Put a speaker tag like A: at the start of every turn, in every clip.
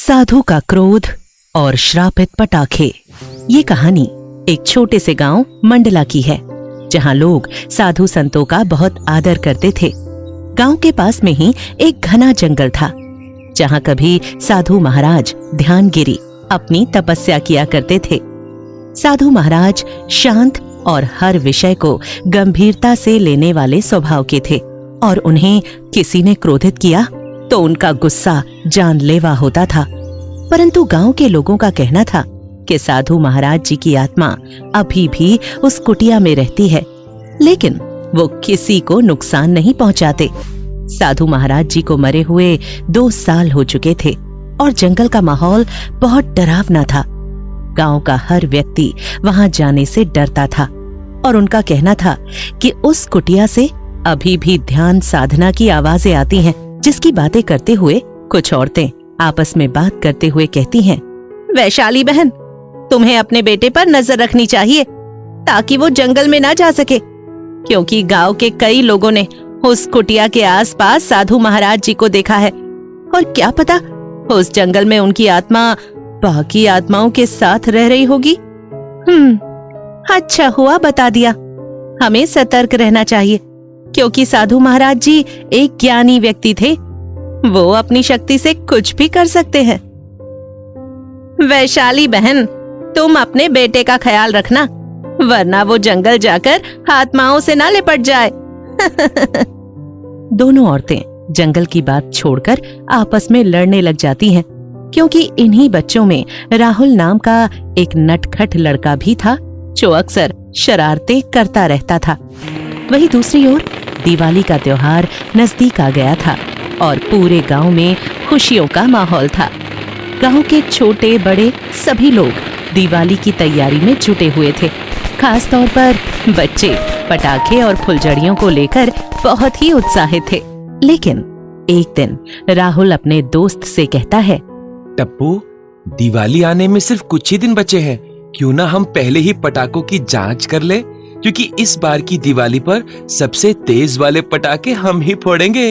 A: साधु का क्रोध और श्रापित पटाखे। ये कहानी एक छोटे से गांव मंडला की है, जहां लोग साधु संतों का बहुत आदर करते थे। गांव के पास में ही एक घना जंगल था, जहां कभी साधु महाराज ध्यानगिरी अपनी तपस्या किया करते थे। साधु महाराज शांत और हर विषय को गंभीरता से लेने वाले स्वभाव के थे, और उन्हें किसी ने क्रोधित किया तो उनका गुस्सा जानलेवा होता था। परंतु गांव के लोगों का कहना था कि साधु महाराज जी की आत्मा अभी भी उस कुटिया में रहती है, लेकिन वो किसी को नुकसान नहीं पहुंचाते। साधु महाराज जी को मरे हुए 2 साल हो चुके थे और जंगल का माहौल बहुत डरावना था। गांव का हर व्यक्ति वहां जाने से डरता था, और उनका कहना था कि उस कुटिया से अभी भी ध्यान साधना की आवाजें आती हैं, जिसकी बातें करते हुए कुछ औरतें आपस में बात करते हुए कहती हैं, वैशाली बहन, तुम्हें अपने बेटे पर नजर रखनी चाहिए ताकि वो जंगल में ना जा सके, क्योंकि गांव के कई लोगों ने उस कुटिया के आसपास साधु महाराज जी को देखा है, और क्या पता उस जंगल में उनकी आत्मा बाकी आत्माओं के साथ रह रही होगी। अच्छा हुआ बता दिया। हमें सतर्क रहना चाहिए, क्योंकि साधु महाराज जी एक ज्ञानी व्यक्ति थे। वो अपनी शक्ति से कुछ भी कर सकते हैं। वैशाली बहन, तुम अपने बेटे का ख्याल रखना, वरना वो जंगल जाकर आत्माओं से ना लिपट जाए। दोनों औरतें जंगल की बात छोड़कर आपस में लड़ने लग जाती हैं, क्योंकि इन्हीं बच्चों में राहुल नाम का एक नटखट लड़का भी था, जो अक्सर शरारतें करता रहता था। वहीं दूसरी ओर दिवाली का त्योहार नजदीक आ गया था और पूरे गांव में खुशियों का माहौल था। गांव के छोटे बड़े सभी लोग दिवाली की तैयारी में जुटे हुए थे। खास तौर पर बच्चे पटाखे और फुलझड़ियों को लेकर बहुत ही उत्साहित थे। लेकिन एक दिन राहुल अपने दोस्त से कहता है,
B: टप्पू, दिवाली आने में सिर्फ कुछ ही दिन बचे हैं, क्यों ना हम पहले ही पटाखों की जांच कर ले, क्योंकि इस बार की दिवाली पर सबसे तेज वाले पटाखे हम ही फोड़ेंगे।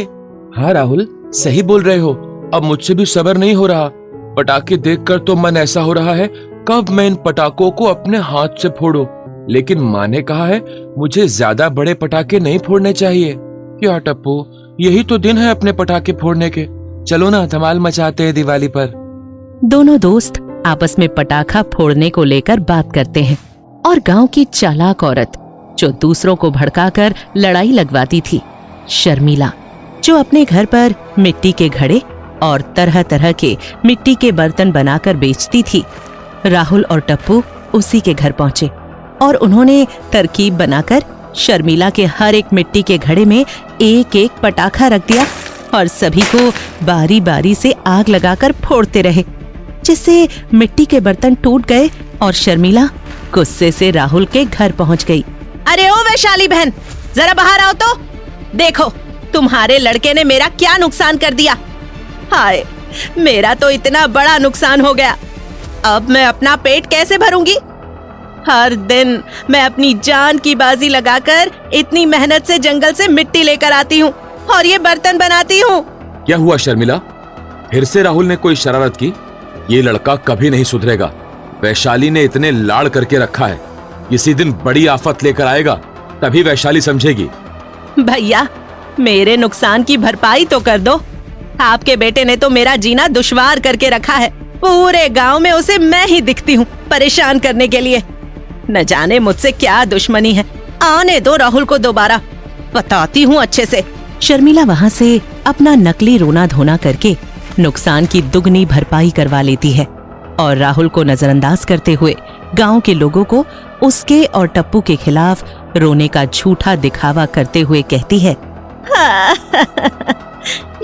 B: हाँ राहुल, सही बोल रहे हो। अब मुझसे भी सब्र नहीं हो रहा। पटाखे देखकर तो मन ऐसा हो रहा है कब मैं इन पटाखों को अपने हाथ से फोड़ूं। लेकिन माँ ने कहा है मुझे ज्यादा बड़े पटाखे नहीं फोड़ने चाहिए। क्या टप्पू, यही तो दिन है अपने पटाखे फोड़ने के। चलो ना, धमाल मचाते हैं दिवाली पर।
A: दोनों दोस्त आपस में पटाखा फोड़ने को लेकर बात करते हैं, और गांव की चालाक औरत जो दूसरों को भड़काकर लड़ाई लगवाती थी, शर्मिला, जो अपने घर पर मिट्टी के घड़े और तरह तरह के मिट्टी के बर्तन बनाकर बेचती थी, राहुल और टप्पू उसी के घर पहुंचे, और उन्होंने तरकीब बनाकर शर्मिला के हर एक मिट्टी के घड़े में एक एक पटाखा रख दिया, और सभी को बारी बारी से आग लगाकर फोड़ते रहे, जिससे मिट्टी के बर्तन टूट गए और शर्मिला गुस्से से राहुल के घर पहुंच गई। अरे ओ वैशाली बहन, जरा बाहर आओ तो। देखो, तुम्हारे लड़के ने मेरा क्या नुकसान कर दिया। हाय, मेरा तो इतना बड़ा नुकसान हो गया। अब मैं अपना पेट कैसे भरूंगी? हर दिन मैं अपनी जान की बाजी लगाकर इतनी मेहनत से जंगल से मिट्टी लेकर आती हूँ और ये बर्तन बनाती हूँ।
B: क्या हुआ शर्मिला, फिर से राहुल ने कोई शरारत की? ये लड़का कभी नहीं सुधरेगा। वैशाली ने इतने लाड़ करके रखा है, किसी दिन बड़ी आफत लेकर आएगा, तभी वैशाली समझेगी।
A: भैया, मेरे नुकसान की भरपाई तो कर दो। आपके बेटे ने तो मेरा जीना दुश्वार करके रखा है। पूरे गांव में उसे मैं ही दिखती हूँ परेशान करने के लिए। न जाने मुझसे क्या दुश्मनी है। आने दो राहुल को दोबारा, बताती हूँ अच्छे से। शर्मिला वहाँ से अपना नकली रोना धोना करके नुकसान की दुगनी भरपाई करवा लेती है, और राहुल को नजरअंदाज करते हुए गांव के लोगों को उसके और टप्पू के खिलाफ रोने का झूठा दिखावा करते हुए कहती है,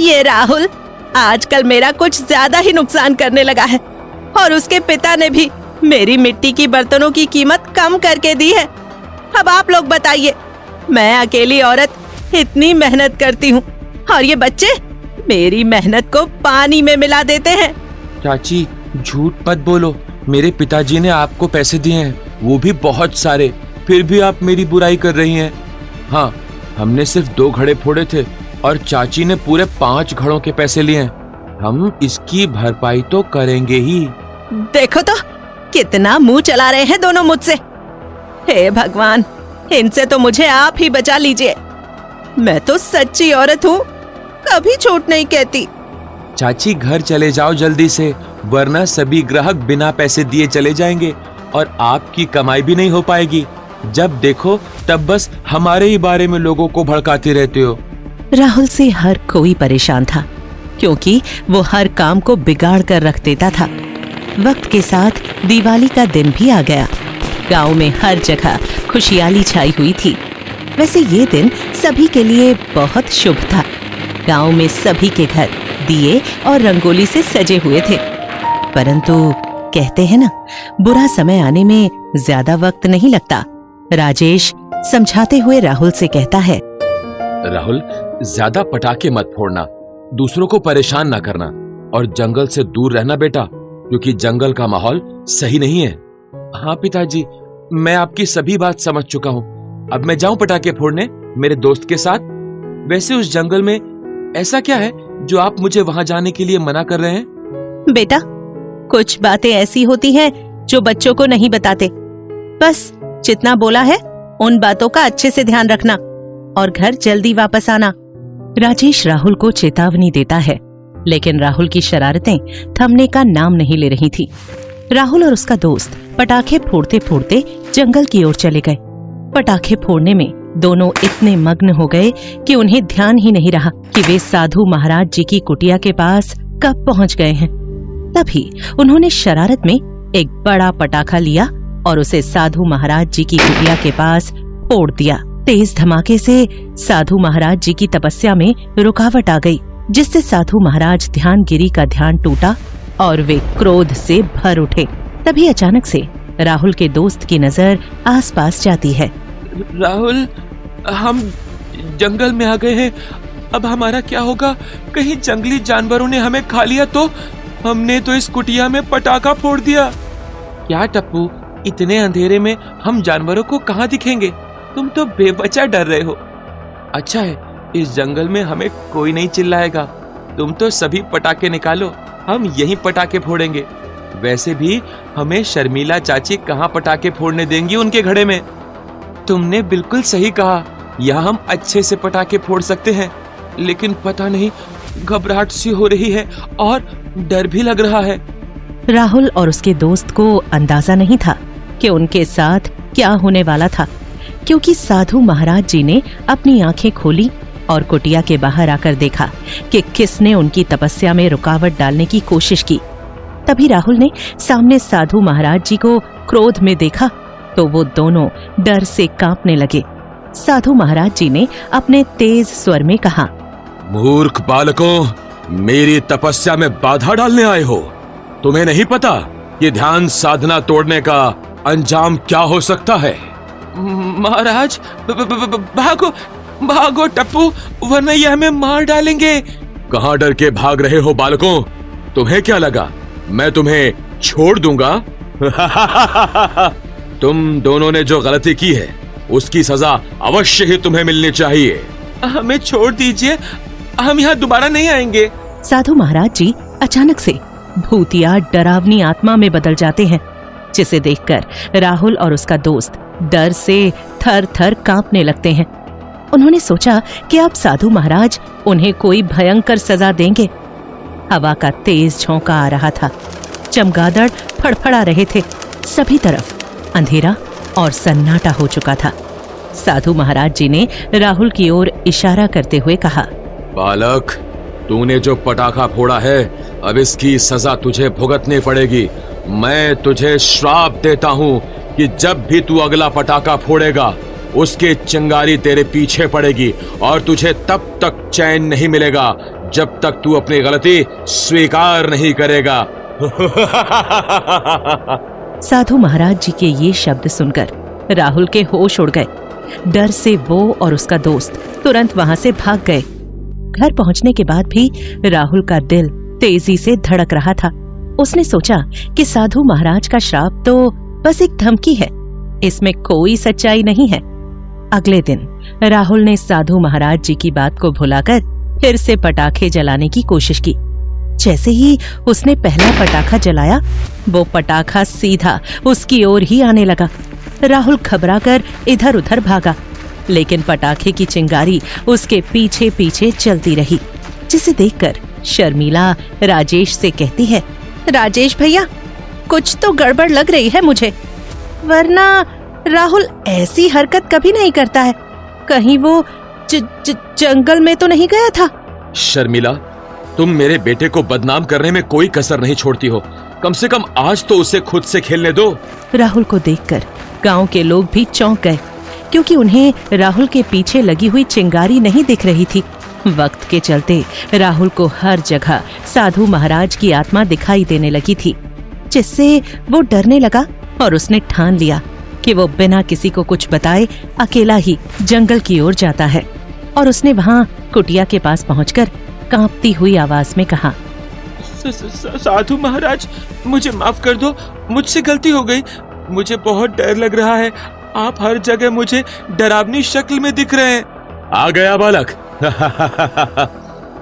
A: ये राहुल आजकल मेरा कुछ ज्यादा ही नुकसान करने लगा है, और उसके पिता ने भी मेरी मिट्टी की बर्तनों की कीमत कम करके दी है। अब आप लोग बताइए, मैं अकेली औरत इतनी मेहनत करती हूँ, और ये बच्चे मेरी मेहनत को पानी में मिला देते हैं।
B: चाची, झूठ मत बोलो। मेरे पिताजी ने आपको पैसे दिए हैं, वो भी बहुत सारे, फिर भी आप मेरी बुराई कर रही हैं। हाँ, हमने सिर्फ 2 घड़े फोड़े थे और चाची ने पूरे 5 घड़ों के पैसे लिए हैं। हम इसकी भरपाई तो करेंगे ही।
A: देखो तो कितना मुंह चला रहे हैं दोनों मुझसे। हे भगवान, इनसे तो मुझे आप ही बचा लीजिए। मैं तो सच्ची औरत हूँ, कभी झूठ नहीं कहती।
B: चाची घर चले जाओ जल्दी से, वरना सभी ग्राहक बिना पैसे दिए चले जाएंगे और आपकी कमाई भी नहीं हो पाएगी। जब देखो तब बस हमारे ही बारे में लोगों को भड़काते रहते हो।
A: राहुल से हर कोई परेशान था, क्योंकि वो हर काम को बिगाड़ कर रख देता था। वक्त के साथ दिवाली का दिन भी आ गया। गांव में हर जगह खुशहाली छाई हुई थी। वैसे ये दिन सभी के लिए बहुत शुभ था। गांव में सभी के घर दिए और रंगोली से सजे हुए थे। परंतु कहते हैं ना, बुरा समय आने में ज्यादा वक्त नहीं लगता। राजेश समझाते हुए राहुल से कहता है,
B: राहुल, ज्यादा पटाखे मत फोड़ना, दूसरों को परेशान ना करना और जंगल से दूर रहना बेटा, क्योंकि जंगल का माहौल सही नहीं है। हाँ पिताजी, मैं आपकी सभी बात समझ चुका हूँ। अब मैं जाऊं पटाखे फोड़ने मेरे दोस्त के साथ। वैसे उस जंगल में ऐसा क्या है जो आप मुझे वहां जाने के लिए मना कर रहे हैं?
A: बेटा, कुछ बातें ऐसी होती हैं जो बच्चों को नहीं बताते। बस जितना बोला है उन बातों का अच्छे से ध्यान रखना और घर जल्दी वापस आना। राजेश राहुल को चेतावनी देता है, लेकिन राहुल की शरारतें थमने का नाम नहीं ले रही थी। राहुल और उसका दोस्त पटाखे फोड़ते फोड़ते जंगल की ओर चले गए। पटाखे फोड़ने में दोनों इतने मग्न हो गए कि उन्हें ध्यान ही नहीं रहा कि वे साधु महाराज जी की कुटिया के पास कब पहुंच गए हैं। तभी उन्होंने शरारत में एक बड़ा पटाखा लिया और उसे साधु महाराज जी की कुटिया के पास फोड़ दिया। तेज धमाके से साधु महाराज जी की तपस्या में रुकावट आ गई, जिससे साधु महाराज ध्यानगिरी का ध्यान टूटा और वे क्रोध से भर उठे। तभी अचानक से राहुल के दोस्त की नजर आसपास जाती है।
B: राहुल, हम जंगल में आ गए हैं, अब हमारा क्या होगा? कहीं जंगली जानवरों ने हमें खा लिया तो? हमने तो इस कुटिया में पटाखा फोड़ दिया। क्या टप्पू, इतने अंधेरे में हम जानवरों को कहाँ दिखेंगे? तुम तो बेवजह डर रहे हो। अच्छा है, इस जंगल में हमें कोई नहीं चिल्लाएगा। तुम तो सभी पटाखे निकालो, हम यहीं पटाखे फोड़ेंगे। वैसे भी हमें शर्मिला चाची कहाँ पटाखे फोड़ने देंगी उनके घड़े में। तुमने बिल्कुल सही कहा, यहाँ हम अच्छे से पटाखे फोड़ सकते हैं, लेकिन पता नहीं घबराहट सी हो रही है और डर भी लग रहा है।
A: राहुल और उसके दोस्त को अंदाजा नहीं था कि उनके साथ क्या होने वाला था, क्योंकि साधु महाराज जी ने अपनी आंखें खोली और कुटिया के बाहर आकर देखा कि किसने उनकी तपस्या में रुकावट डालने की कोशिश की। तभी राहुल ने सामने साधु महाराज जी को क्रोध में देखा तो वो दोनों डर से कांपने लगे। साधु महाराज जी ने अपने तेज स्वर में कहा,
B: मूर्ख बालकों, मेरी तपस्या में बाधा डालने आए हो? तुम्हें नहीं पता कि ध्यान साधना तोड़ने का अंजाम क्या हो सकता है? महाराज, भागो भागो टप्पू, वरना ये हमें मार डालेंगे। कहाँ डर के भाग रहे हो बालकों? तुम्हें क्या लगा मैं तुम्हें छोड़ दूंगा? तुम दोनों ने जो गलती की है उसकी सजा अवश्य ही तुम्हें मिलनी चाहिए। हमें छोड़ दीजिए, हम यहाँ दोबारा नहीं आएंगे।
A: साधु महाराज जी अचानक से भूतिया डरावनी आत्मा में बदल जाते हैं, जिसे देखकर राहुल और उसका दोस्त डर से थर थर कांपने लगते हैं। उन्होंने सोचा कि अब साधु महाराज उन्हें कोई भयंकर सजा देंगे। हवा का तेज झोंका आ रहा था, चमगादड़ फड़फड़ा रहे थे, सभी तरफ अंधेरा और सन्नाटा हो चुका था। साधु महाराज जी ने राहुल की ओर इशारा करते हुए कहा,
B: बालक, तूने जो पटाखा फोड़ा है अब इसकी सजा तुझे भुगतनी पड़ेगी। मैं तुझे श्राप देता हूँ कि जब भी तू अगला पटाखा फोड़ेगा उसके चिंगारी तेरे पीछे पड़ेगी और तुझे तब तक चैन नहीं मिलेगा जब तक तू अपनी गलती स्वीकार नहीं करेगा।
A: साधु महाराज जी के ये शब्द सुनकर राहुल के होश उड़ गए। डर से वो और उसका दोस्त तुरंत वहां से भाग गए। घर पहुंचने के बाद भी राहुल का दिल तेजी से धड़क रहा था। उसने सोचा कि साधु महाराज का श्राप तो बस एक धमकी है, इसमें कोई सच्चाई नहीं है। अगले दिन राहुल ने साधु महाराज जी की बात को भुलाकर फिर से पटाखे जलाने की कोशिश की। जैसे ही उसने पहला पटाखा जलाया, वो पटाखा सीधा उसकी ओर ही आने लगा। राहुल घबराकर इधर उधर भागा, लेकिन पटाखे की चिंगारी उसके पीछे पीछे चलती रही, जिसे देखकर शर्मिला राजेश से कहती है, राजेश भैया, कुछ तो गड़बड़ लग रही है मुझे, वरना राहुल ऐसी हरकत कभी नहीं करता है। कहीं वो जंगल में तो नहीं गया था?
B: शर्मिला, तुम मेरे बेटे को बदनाम करने में कोई कसर नहीं छोड़ती हो। कम से कम आज तो उसे खुद से खेलने दो।
A: राहुल को देखकर गांव के लोग भी चौंक गए, क्योंकि उन्हें राहुल के पीछे लगी हुई चिंगारी नहीं दिख रही थी। वक्त के चलते राहुल को हर जगह साधु महाराज की आत्मा दिखाई देने लगी थी, जिससे वो डरने लगा और उसने ठान लिया कि वो बिना किसी को कुछ बताए अकेला ही जंगल की ओर जाता है। और उसने वहां कुटिया के पास पहुंचकर कांपती हुई आवाज में कहा,
B: साधु महाराज, मुझे माफ कर दो, मुझसे गलती हो गई। मुझे बहुत डर लग रहा है। आप हर जगह मुझे डरावनी शक्ल में दिख रहे हैं। आ गया बालक।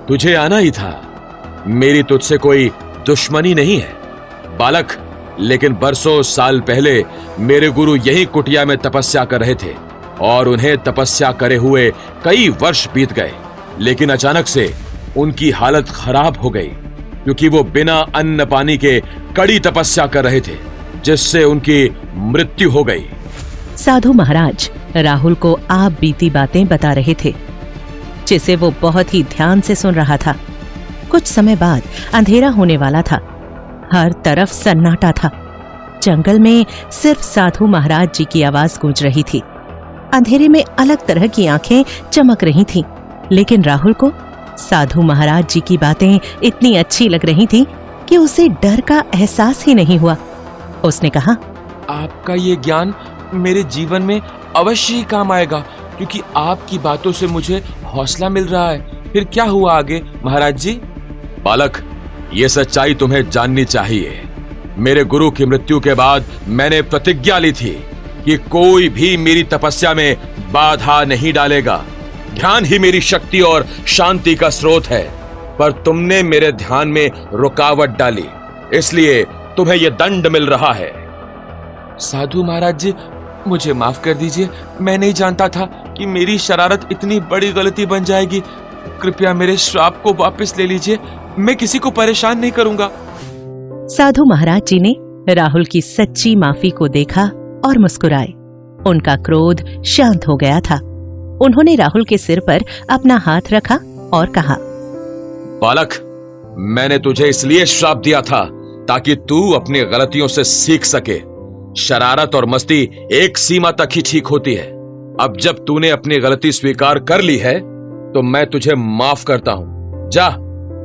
B: तुझे आना ही था। मेरी तुझसे कोई दुश्मनी नहीं है बालक, लेकिन बरसों साल पहले मेरे गुरु यही कुटिया में तपस्या कर रहे थे और उन्हें तपस्या करे हुए कई वर्ष बीत गए, लेकिन अचानक से उनकी हालत खराब हो गई, क्योंकि वो बिना अन्न पानी के कड़ी तपस्या कर रहे थे, जिससे उनकी मृत्यु हो गई।
A: साधु महाराज राहुल को आप बीती बातें बता रहे थे, जिसे वो बहुत ही ध्यान से सुन रहा था। कुछ समय बाद अंधेरा होने वाला था। हर तरफ सन्नाटा था। जंगल में सिर्फ साधु महाराज जी की आवाज गूंज रही थी। अंधेरे में अलग तरह की आंखें चमक रही थीं, लेकिन राहुल को साधु महाराज जी की बातें इतनी अच्छी लग रही थी कि उसे डर का एहसास ही नहीं हुआ। उसने कहा,
B: आपका ये ज्ञान मेरे जीवन में अवश्य ही काम आएगा, क्योंकि आपकी बातों से मुझे हौसला मिल रहा है। फिर क्या हुआ आगे महाराज जी? बालक, ये सच्चाई तुम्हें जाननी चाहिए। मेरे गुरु की मृत्यु के बाद मैंने प्रतिज्ञा ली थी कि कोई भी मेरी तपस्या में बाधा नहीं डालेगा। ध्यान ही मेरी शक्ति और शांति का स्रोत है, पर तुमने मेरे ध्यान में रुकावट डाली, इसलिए तुम्हें यह दंड मिल रहा है। साधु महाराज जी, मुझे माफ कर दीजिए। मैं नहीं जानता था कि मेरी शरारत इतनी बड़ी गलती बन जाएगी। कृपया मेरे श्राप को वापस ले लीजिए। मैं किसी को परेशान नहीं करूंगा।
A: साधु महाराज जी ने राहुल की सच्ची माफी को देखा और मुस्कुराए। उनका क्रोध शांत हो गया था। उन्होंने राहुल के सिर पर अपना हाथ रखा और कहा,
B: बालक, मैंने तुझे इसलिए श्राप दिया था ताकि तू अपनी गलतियों से सीख सके। शरारत और मस्ती एक सीमा तक ही ठीक होती है। अब जब तूने अपनी गलती स्वीकार कर ली है, तो मैं तुझे माफ करता हूं। जा,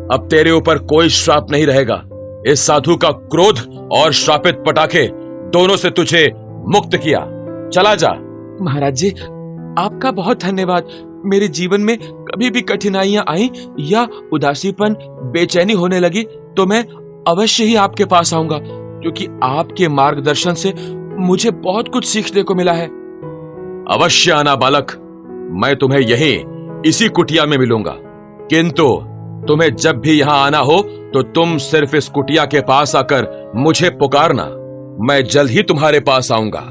B: अब तेरे ऊपर कोई श्राप नहीं रहेगा। इस साधु का क्रोध और श्रापित पटाखे दोनों से तुझे मुक्त किया। चला जा। महाराज जी, आपका बहुत धन्यवाद। मेरे जीवन में कभी भी कठिनाइयां आई या उदासीपन, बेचैनी होने लगी, तो मैं अवश्य ही आपके पास आऊंगा, क्योंकि आपके मार्गदर्शन से मुझे बहुत कुछ सीखने को मिला है। अवश्य आना बालक, मैं तुम्हें यहीं इसी कुटिया में मिलूंगा। किंतु तुम्हें जब भी यहां आना हो तो तुम सिर्फ इस कुटिया के पास आकर मुझे पुकारना। मैं जल्द ही तुम्हारे पास आऊंगा।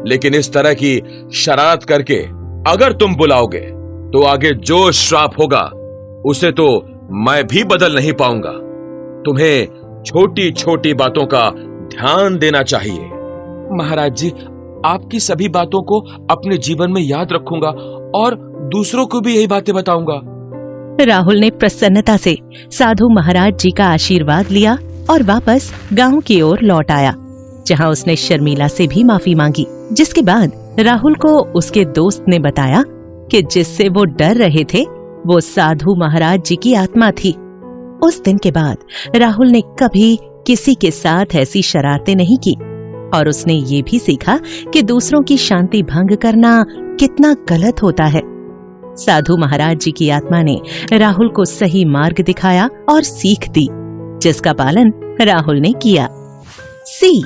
B: लेकिन इस तरह की शरारत करके अगर तुम बुलाओगे तो आगे जो श्राप होगा उसे तो मैं भी बदल नहीं पाऊंगा। तुम्हें छोटी छोटी बातों का ध्यान देना चाहिए। महाराज जी, आपकी सभी बातों को अपने जीवन में याद रखूंगा और दूसरों को भी यही बातें बताऊंगा।
A: राहुल ने प्रसन्नता से साधु महाराज जी का आशीर्वाद लिया और वापस गांव की ओर लौट आया, जहां उसने शर्मिला से भी माफी मांगी। जिसके बाद राहुल को उसके दोस्त ने बताया कि जिससे वो डर रहे थे वो साधु महाराज जी की आत्मा थी। उस दिन के बाद राहुल ने कभी किसी के साथ ऐसी शरारतें नहीं की और उसने ये भी सीखा कि दूसरों की शांति भंग करना कितना गलत होता है। साधु महाराज जी की आत्मा ने राहुल को सही मार्ग दिखाया और सीख दी, जिसका पालन राहुल ने किया। सीख,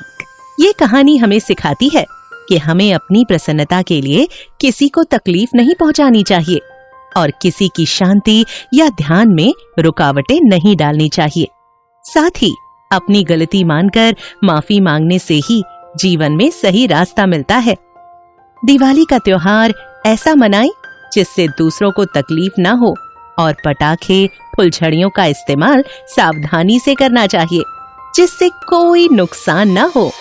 A: ये कहानी हमें सिखाती है कि हमें अपनी प्रसन्नता के लिए किसी को तकलीफ नहीं पहुंचानी चाहिए और किसी की शांति या ध्यान में रुकावटें नहीं डालनी चाहिए। साथ ही अपनी गलती मानकर माफी मांगने से ही जीवन में सही रास्ता मिलता है। दिवाली का त्योहार ऐसा मनाएं जिससे दूसरों को तकलीफ ना हो और पटाखे फुलझड़ियों का इस्तेमाल सावधानी से करना चाहिए जिससे कोई नुकसान ना हो।